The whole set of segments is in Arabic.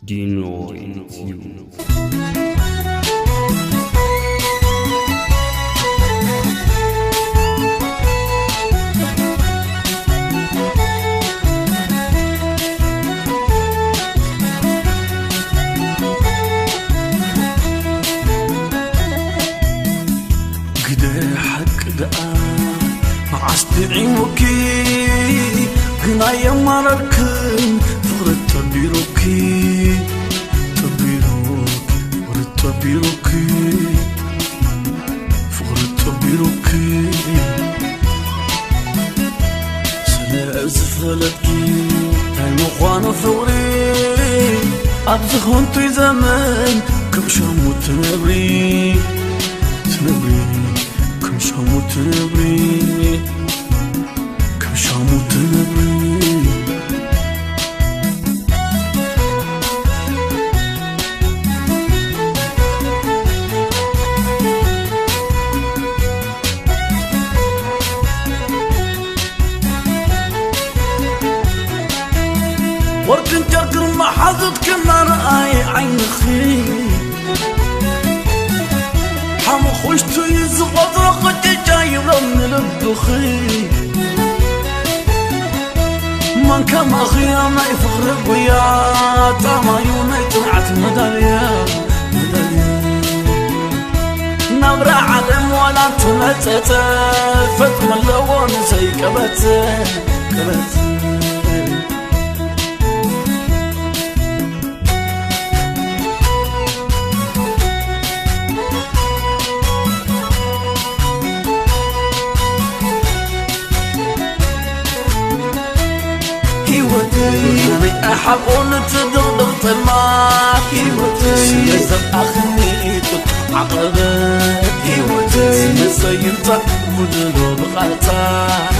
Dino in you. قد حق دقا عصدعي وكي قنا يما ركن فغرد تبيروكي فغرد تبيروكي فغرد تبيروكي سلا أزفلتكي هاي مخوانا ثوري أبزخون توي زمان كم شامو تنبري كم شامو تنبري كم شامو تنبري ورد جرقر ما حظت كنا رأي عين خي حمو خوشتو يزغض رقد جاي من الدخي من كما خيامة يفغرق ويا تاما يوني طلعت مداليا نبرا علم ولا تمتت فتم اللون زي كبت أحبون تدغدغ طماك سنزل أخنيتك عقبك سنسيمتك مدلو بغلطاك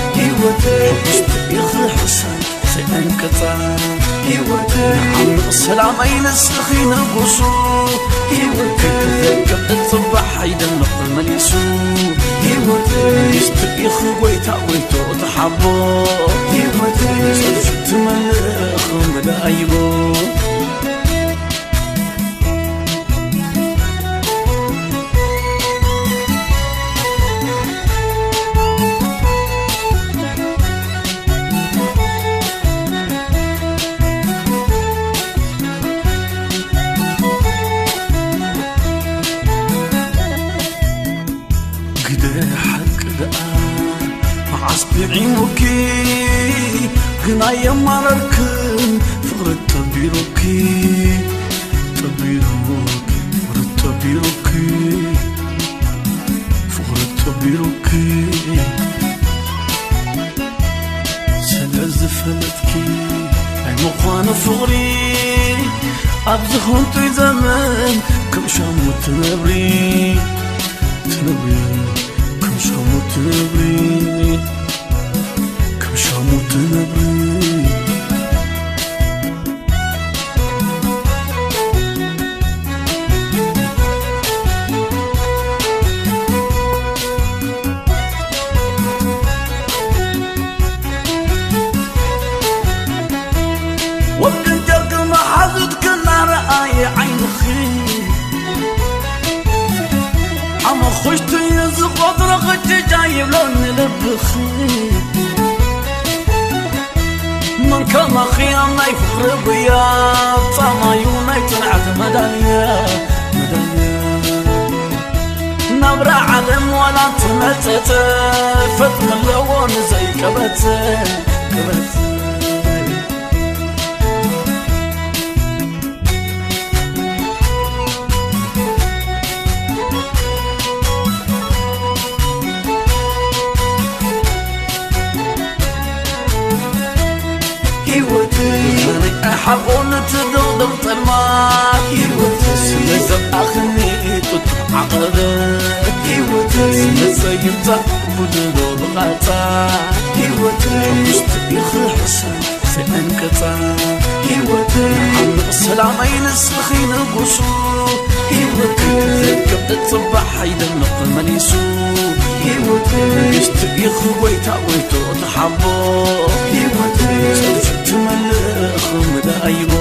يخي حسن سينكتا نعم السلامي نسخي نقصو كتذكب الصبح حيدا نقل مليسو يخي ويتا ويتو تحبو سلفت ملخ ملايبو عصبعينوكي غنا يما ركن فغرد تبيروكي فغرد تبيروكي فغرد تبيروكي سلا زفلتكي اي مخوانا فغري ابزخون توي زمان كم شامو تنبري كم شامو تنبري كم شامو تنبري وابن جرق ما حظت كنا رأي عين خي عما خشت يزقض رغت جايب لون لبخي من كما خيام يفخر بيا طاما يومي تنعت مداليا نبرا علم ولا تمتت فتم اللون زي كبت أحبون تدغدغ طماك سنزل أخنيتك عقبك سنسيمتك بدلو بغلطاك يخي حسن سينكتا نعم السلامي نسخي نقصو كتذكب الصبح حيدا نقل مليسو يخي ويتا ويتو تحبو سلفت ملخ مدايبو